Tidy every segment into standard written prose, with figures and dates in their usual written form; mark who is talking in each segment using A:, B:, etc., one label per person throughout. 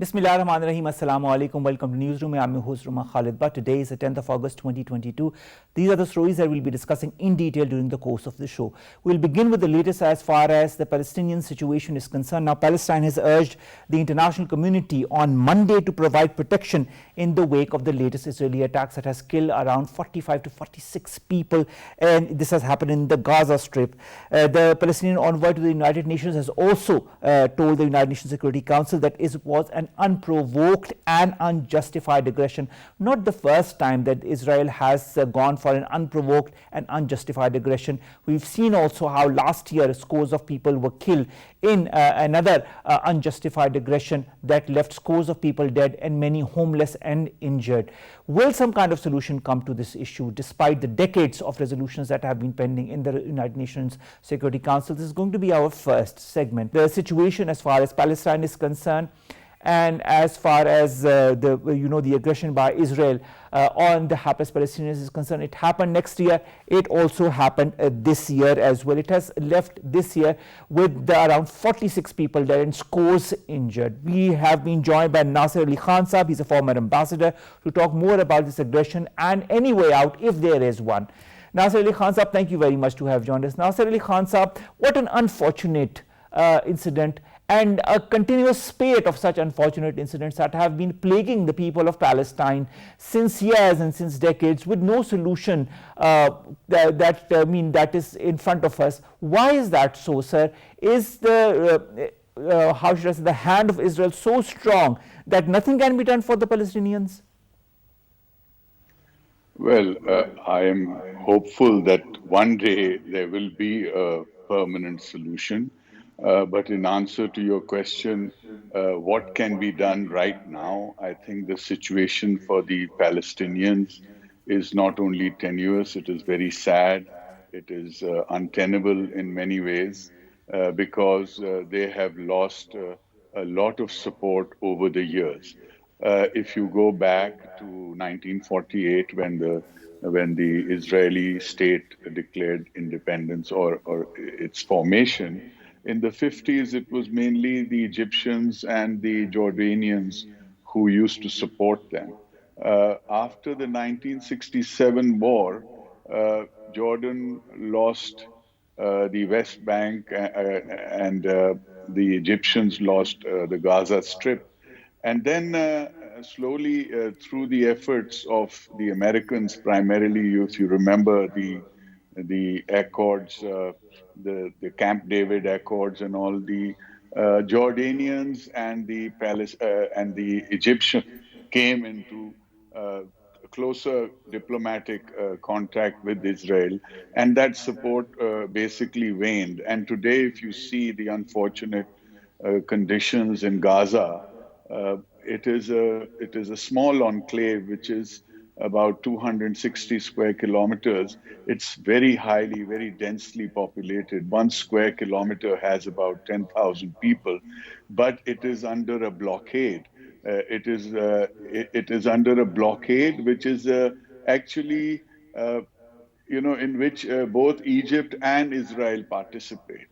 A: Bismillahirrahmanirrahim. Assalamu alaikum. Welcome to Newsroom. I'm your host, Khalid. But today is the 10th of August 2022. These are the stories that we'll be discussing in detail during the course of the show. We'll begin with the latest as far as the Palestinian situation is concerned. Now, Palestine has urged the international community on Monday to provide protection in the wake of the latest Israeli attacks that has killed around 45 to 46 people. And this has happened in the Gaza Strip. The Palestinian envoy to the United Nations has also told the United Nations Security Council that it was an unprovoked and unjustified aggression. Not the first time that Israel has gone for an unprovoked and unjustified aggression. We've seen also how last year scores of people were killed in another unjustified aggression that left scores of people dead and many homeless and injured. Will some kind of solution come to this issue despite the decades of resolutions that have been pending in the United Nations Security Council? This is going to be our first segment. The situation as far as Palestine is concerned, and as far as the aggression by Israel on the hapless Palestinians is concerned, it happened next year. It also happened this year as well. It has left this year with around 46 people dead and scores injured. We have been joined by Nasir Khan Saab. He's a former ambassador, to talk more about this aggression and any way out if there is one. Nasir Khan Saab, thank you very much to have joined us. Nasir Khan Saab, what an unfortunate incident, and a continuous spate of such unfortunate incidents that have been plaguing the people of Palestine since years and since decades, with no solution that is in front of us. Why is that so, sir? Is the how should I say, the hand of Israel so strong that nothing can be done for the Palestinians?
B: Well, I am hopeful that one day there will be a permanent solution. But in answer to your question, what can be done right now? I think the situation for the Palestinians is not only tenuous, it is very sad. It is untenable in many ways because they have lost a lot of support over the years. If you go back to 1948, when the Israeli state declared independence or its formation, in the 50s, it was mainly the Egyptians and the Jordanians who used to support them. After the 1967 war, Jordan lost the West Bank and the Egyptians lost the Gaza Strip. And then slowly, through the efforts of the Americans, primarily, if you remember the Accords, the Camp David Accords, and all, the Jordanians and the Egyptians came into closer diplomatic contact with Israel, and that support basically waned. And today, if you see the unfortunate conditions in Gaza, it is a small enclave which is about 260 square kilometers. It's very densely populated. 1 square kilometer has about 10,000 people, but it is under a blockade. It is under a blockade which is actually, in which both Egypt and Israel participate.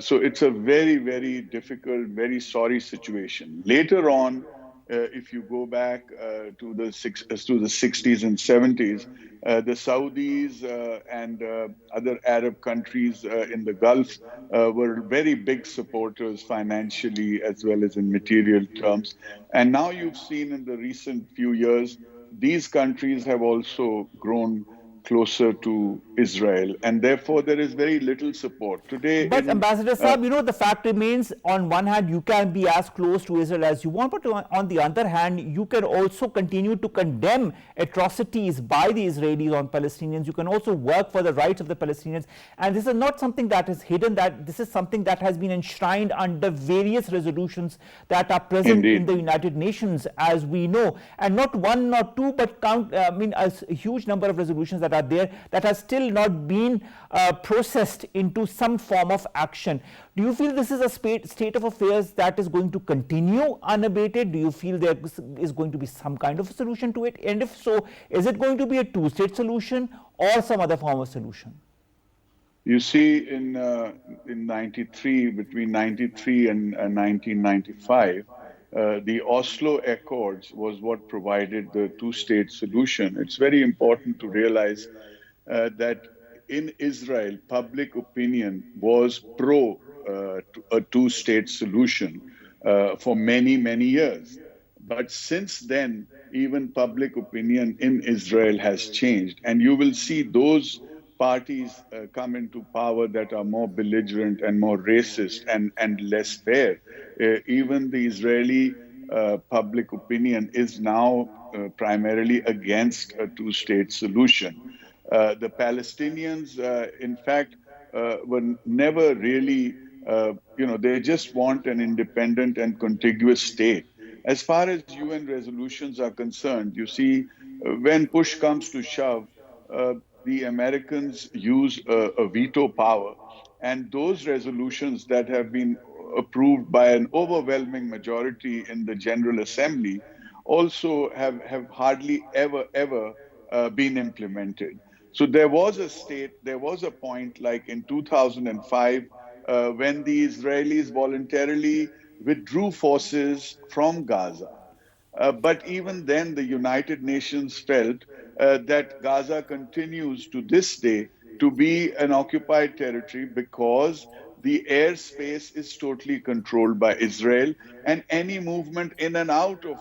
B: So it's a very difficult, very sorry situation. Later on, if you go back to the 60s and 70s, the Saudis and other Arab countries in the Gulf were very big supporters financially as well as in material terms. And now you've seen in the recent few years, these countries have also grown closer to Israel, and therefore there is very little support today.
A: But Ambassador Saab, the fact remains, on one hand you can be as close to Israel as you want, but on the other hand you can also continue to condemn atrocities by the Israelis on Palestinians. You can also work for the rights of the Palestinians, and this is not something that is hidden, that this is something that has been enshrined under various resolutions that are present in the United Nations, as we know, and not one, not two, but a huge number of resolutions that are there that has still not been processed into some form of action. Do you feel this is a state of affairs that is going to continue unabated? Do you feel there is going to be some kind of a solution to it? And if so, is it going to be a two-state solution or some other form of solution?
B: You see, in 93, between 93 and 1995, The Oslo Accords was what provided the two-state solution. It's very important to realize that in Israel, public opinion was pro a two-state solution for many, many years. But since then, even public opinion in Israel has changed. And you will see those parties come into power that are more belligerent and more racist and less fair. Even the Israeli public opinion is now primarily against a two-state solution. The Palestinians, in fact, were never really, they just want an independent and contiguous state. As far as UN resolutions are concerned, you see, when push comes to shove, the Americans use a veto power, and those resolutions that have been approved by an overwhelming majority in the General Assembly also have hardly ever been implemented. So there was a point like in 2005 when the Israelis voluntarily withdrew forces from Gaza. But even then, the United Nations felt that Gaza continues to this day to be an occupied territory because the airspace is totally controlled by Israel, and any movement in and out of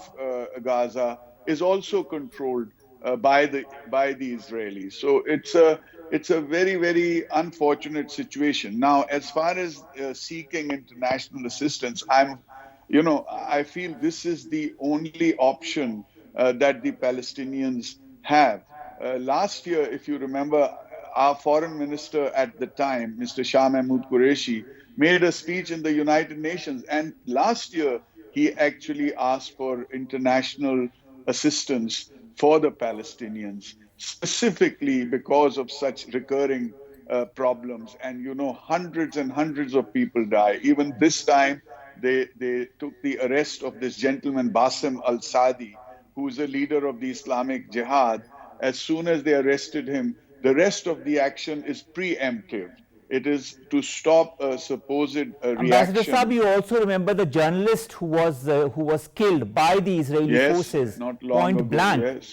B: Gaza is also controlled by the Israelis. So it's a very, very unfortunate situation. Now, as far as seeking international assistance, I feel this is the only option that the Palestinians have. Last year, if you remember, our foreign minister at the time, Mr. Shah Mahmood Qureshi, made a speech in the United Nations. And last year, he actually asked for international assistance for the Palestinians, specifically because of such recurring problems. And, hundreds and hundreds of people die. Even this time, they took the arrest of this gentleman, Bassem al-Sadi, who is a leader of the Islamic Jihad. As soon as they arrested him, the rest of the action is preemptive. It is to stop a supposed
A: Ambassador
B: reaction.
A: Saab, you also remember the journalist who was killed by the Israeli
B: Yes,
A: forces,
B: not long
A: point
B: ago.
A: blank.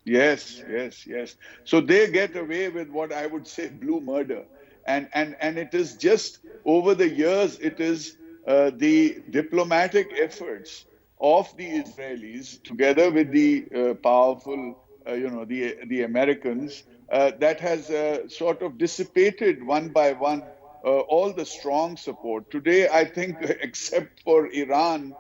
B: Yes. Yes. So they get away with what I would say blue murder. And it is just over the years, it is the diplomatic efforts of the Israelis together with the powerful, the Americans, that has sort of dissipated one by one all the strong support. Today, I think, except for Iran,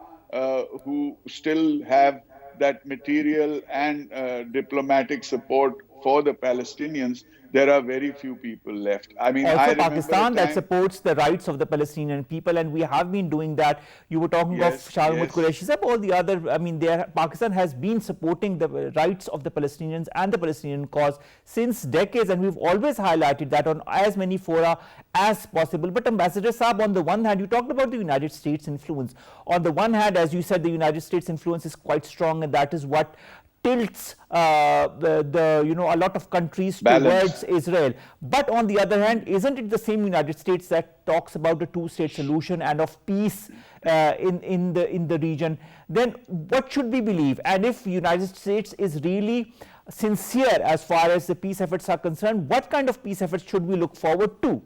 B: who still have that material and diplomatic support for the Palestinians, there are very few people left. I mean, I
A: Also
B: remember a
A: Pakistan that
B: time.
A: supports the rights of the Palestinian people, and we have been doing that. You were talking of
B: Yes,
A: Shah Mahmood
B: yes.
A: Qureshi, all the other, Pakistan has been supporting the rights of the Palestinians and the Palestinian cause since decades, and we've always highlighted that on as many fora as possible. But Ambassador Saab, on the one hand, you talked about the United States influence. On the one hand, as you said, the United States influence is quite strong, and that is what tilts a lot of countries towards
B: Balance.
A: Israel. But on the other hand, isn't it the same United States that talks about a two-state solution and of peace in the region? Then what should we believe? And if United States is really sincere as far as the peace efforts are concerned, what kind of peace efforts should we look forward to?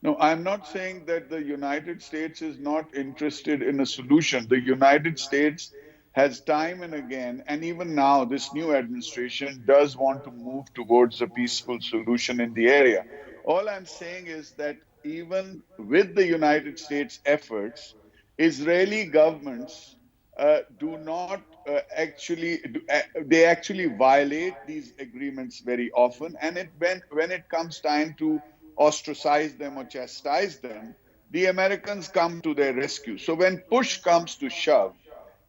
B: No, I'm not saying that the United States is not interested in a solution. The United States has time and again, and even now, this new administration does want to move towards a peaceful solution in the area. All I'm saying is that even with the United States efforts, Israeli governments do not they actually violate these agreements very often. And when it comes time to ostracize them or chastise them, the Americans come to their rescue. So when push comes to shove,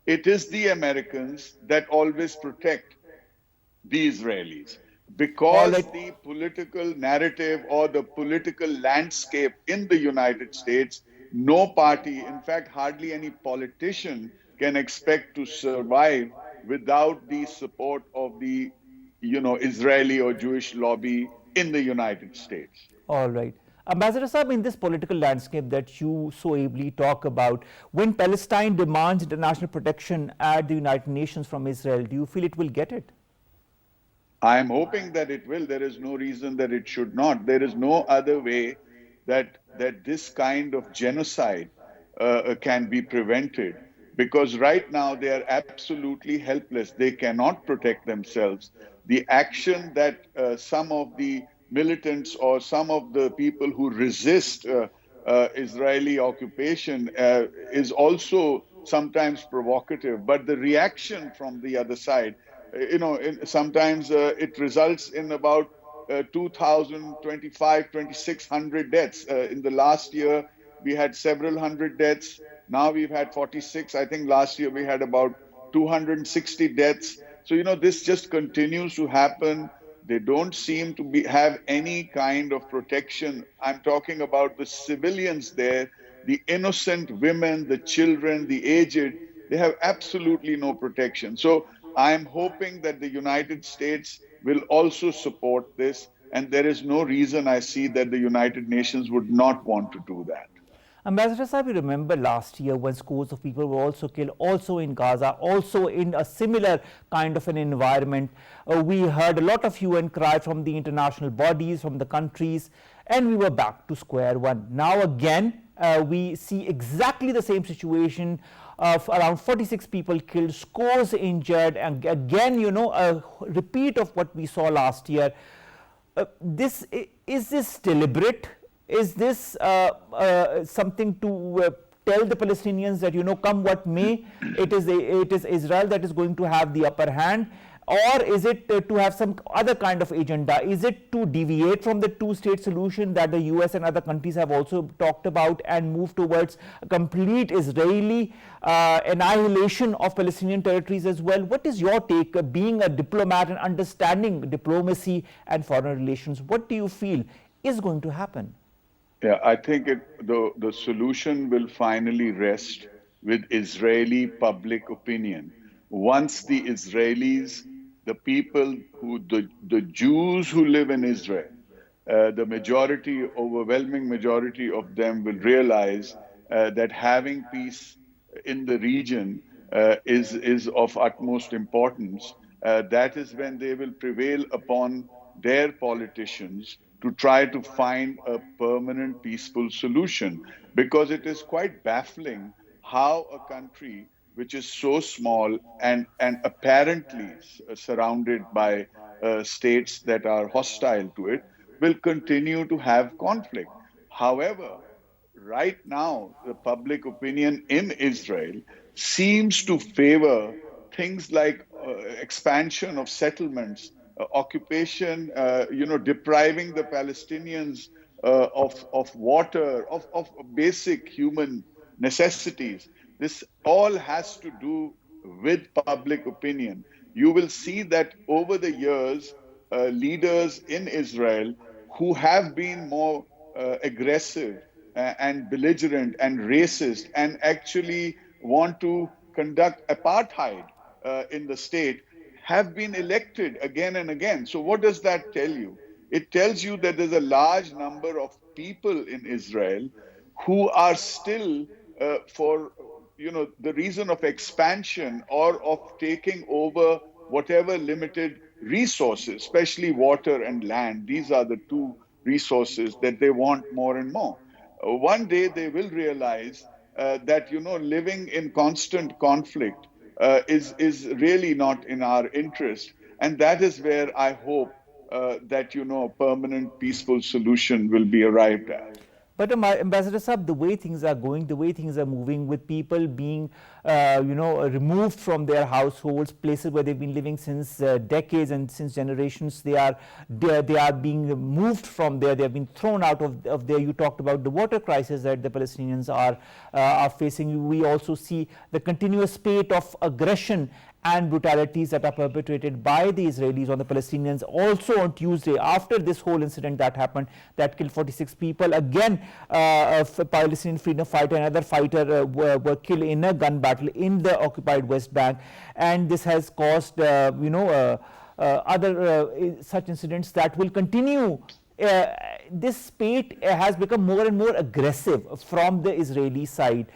B: it is the Americans that always protect the Israelis,
A: All
B: because
A: right.
B: the political narrative or the political landscape in the United States, no party, in fact, hardly any politician can expect to survive without the support of the Israeli or Jewish lobby in the United States.
A: All right. Ambassador Saab, in this political landscape that you so ably talk about, when Palestine demands international protection at the United Nations from Israel, do you feel it will get it?
B: I am hoping that it will. There is no reason that it should not. There is no other way that this kind of genocide can be prevented, because right now they are absolutely helpless. They cannot protect themselves. The action that some of the militants or some of the people who resist Israeli occupation is also sometimes provocative, but the reaction from the other side, sometimes it results in about 2,000, 2,600 deaths. In the last year, we had several hundred deaths. Now we've had 46. I think last year we had about 260 deaths. So, this just continues to happen. They don't seem to have any kind of protection. I'm talking about the civilians there, the innocent women, the children, the aged. They have absolutely no protection. So I'm hoping that the United States will also support this, and there is no reason I see that the United Nations would not want to do that.
A: Ambassador Saab, you remember last year when scores of people were also killed, also in Gaza, also in a similar kind of an environment. We heard a lot of hue and cry from the international bodies, from the countries, and we were back to square one. Now again, we see exactly the same situation of around 46 people killed, scores injured, and again, a repeat of what we saw last year. Is this deliberate? Is this something to tell the Palestinians that, come what may, it is Israel that is going to have the upper hand? Or is it to have some other kind of agenda? Is it to deviate from the two-state solution that the US and other countries have also talked about and move towards a complete Israeli annihilation of Palestinian territories as well? What is your take, being a diplomat and understanding diplomacy and foreign relations? What do you feel is going to happen?
B: Yeah, I think the solution will finally rest with Israeli public opinion. Once the Israelis, the people the Jews who live in Israel, the overwhelming majority of them will realize that having peace in the region is of utmost importance. That is when they will prevail upon their politicians to try to find a permanent peaceful solution, because it is quite baffling how a country which is so small and apparently surrounded by states that are hostile to it will continue to have conflict. However, right now, the public opinion in Israel seems to favor things like expansion of settlements, occupation, depriving the Palestinians of water, of basic human necessities. This all has to do with public opinion. You will see that over the years, leaders in Israel who have been more aggressive and belligerent and racist and actually want to conduct apartheid in the state have been elected again and again. So what does that tell you? It tells you that there's a large number of people in Israel who are still for the reason of expansion or of taking over whatever limited resources, especially water and land. These are the two resources that they want more and more. One day they will realize that living in constant conflict is really not in our interest, and that is where I hope that a permanent peaceful solution will be arrived at.
A: But Ambassador Saab, the way things are going, the way things are moving, with people being, removed from their households, places where they've been living since decades and since generations, they are being moved from there. They have been thrown out of there. You talked about the water crisis that the Palestinians are facing. We also see the continuous spate of aggression and brutalities that are perpetrated by the Israelis on the Palestinians. Also on Tuesday, after this whole incident that happened, that killed 46 people, again a Palestinian freedom fighter, another fighter were killed in a gun battle in the occupied West Bank, and this has caused other such incidents that will continue this spate has become more and more aggressive from the Israeli side.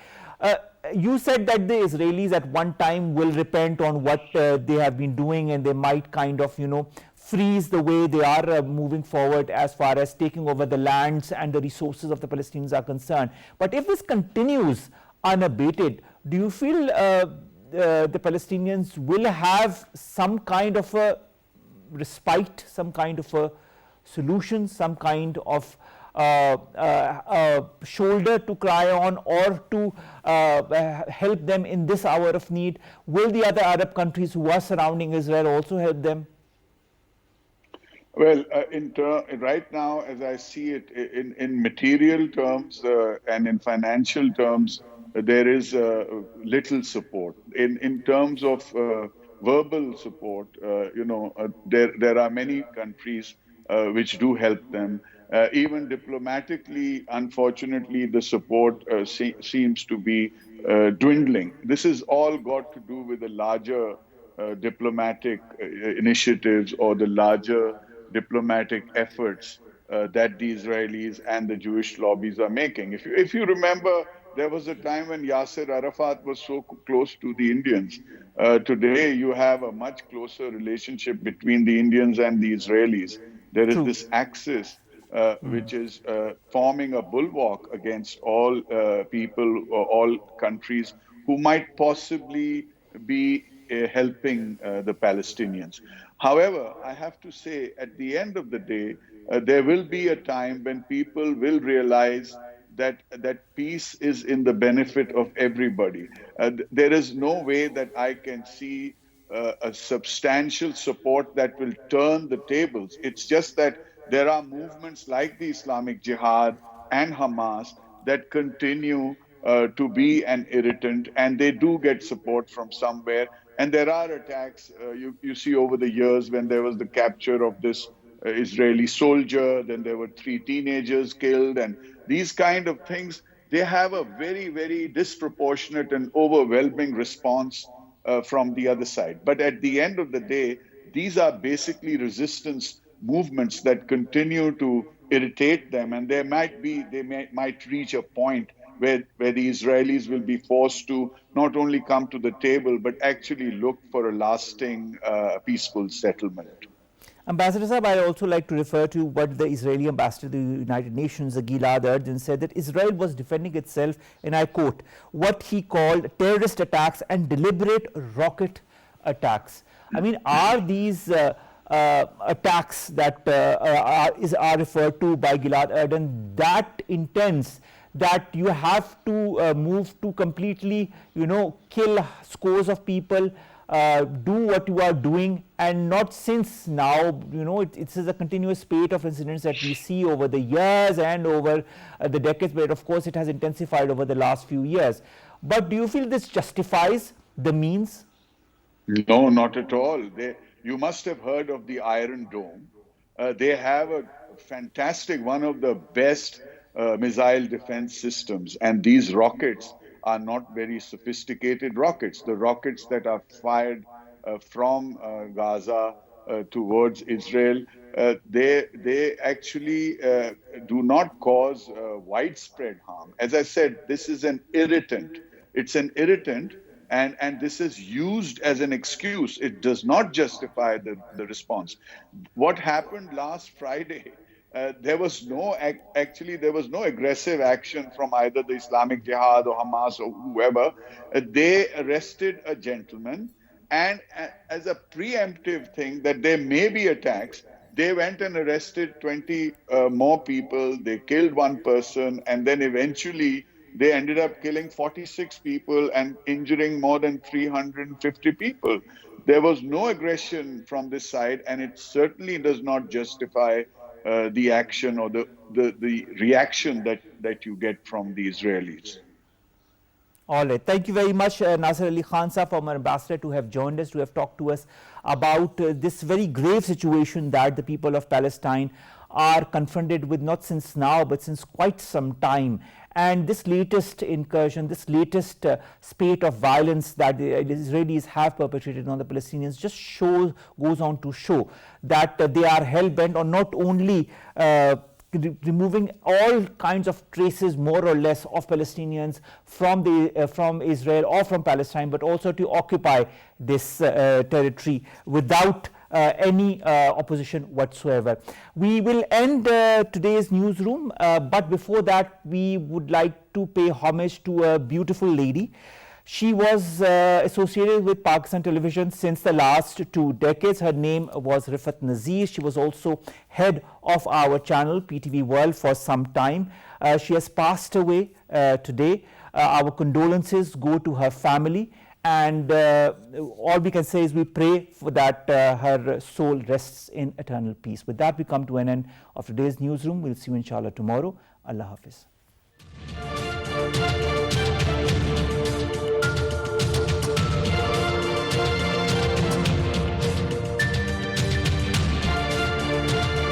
A: You said that the Israelis at one time will repent on what they have been doing, and they might kind of, freeze the way they are moving forward as far as taking over the lands and the resources of the Palestinians are concerned. But if this continues unabated, do you feel the Palestinians will have some kind of a respite, some kind of a solution, some kind of shoulder to cry on, or to help them in this hour of need? Will the other Arab countries who are surrounding Israel also help them?
B: Well, right now, as I see it, in material terms and in financial terms, there is little support. In terms of verbal support, there are many countries which do help them. Even diplomatically, unfortunately, the support seems to be dwindling. This has all got to do with the larger diplomatic initiatives or the larger diplomatic efforts that the Israelis and the Jewish lobbies are making. If you remember, there was a time when Yasser Arafat was so close to the Indians. Today, you have a much closer relationship between the Indians and the Israelis. There is this axis which is forming a bulwark against all people or all countries who might possibly be helping the Palestinians. However, I have to say, at the end of the day, there will be a time when people will realize that peace is in the benefit of everybody. There is no way that I can see a substantial support that will turn the tables. It's just that there are movements like the Islamic Jihad and Hamas that continue to be an irritant, and they do get support from somewhere. And there are attacks you see over the years, when there was the capture of this Israeli soldier, then there were 3 teenagers killed, and these kind of things, they have a very, very disproportionate and overwhelming response from the other side. But at the end of the day, these are basically resistance movements that continue to irritate them, and they might reach a point where the Israelis will be forced to not only come to the table, but actually look for a lasting peaceful settlement.
A: Ambassador Saab, I also like to refer to what the Israeli ambassador to the United Nations, Gilad Erdan, said, that Israel was defending itself, and I quote, what he called terrorist attacks and deliberate rocket attacks. I mean, are these attacks that are referred to by Gilad Erdan that intense, that you have to move to completely, kill scores of people, do what you are doing, and not since now, it's a continuous spate of incidents that we see over the years and over the decades, but of course it has intensified over the last few years. But do you feel this justifies the means?
B: No, not at all. You must have heard of the Iron Dome. They have a fantastic, one of the best missile defense systems, and these rockets are not very sophisticated rockets. The rockets that are fired from Gaza towards Israel, they actually do not cause widespread harm. As I said, this is an irritant. It's an irritant, and this is used as an excuse. It does not justify the response. What happened last Friday, there was no aggressive action from either the Islamic Jihad or Hamas or whoever. They arrested a gentleman, and as a preemptive thing that there may be attacks, they went and arrested 20 more people. They killed one person, and then eventually they ended up killing 46 people and injuring more than 350 people. There was no aggression from this side, and it certainly does not justify the action or the reaction that you get from the Israelis.
A: All right. Thank you very much, Nasir Ali Khan Sahab, former ambassador, to have joined us, to have talked to us about this very grave situation that the people of Palestine are confronted with, not since now but since quite some time. And this latest incursion, this latest spate of violence that the Israelis have perpetrated on the Palestinians just goes on to show that they are hell-bent on not only removing all kinds of traces, more or less, of Palestinians from Israel or from Palestine, but also to occupy this territory without any opposition whatsoever. We will end today's newsroom, but before that we would like to pay homage to a beautiful lady. She was associated with Pakistan television since the last 2 decades. Her name was Rifat Nasir. She was also head of our channel PTV World for some time. She has passed away today. Our condolences go to her family, and all we can say is we pray for that her soul rests in eternal peace. With that, we come to an end of today's newsroom. We'll see you inshallah tomorrow. Allah Hafiz.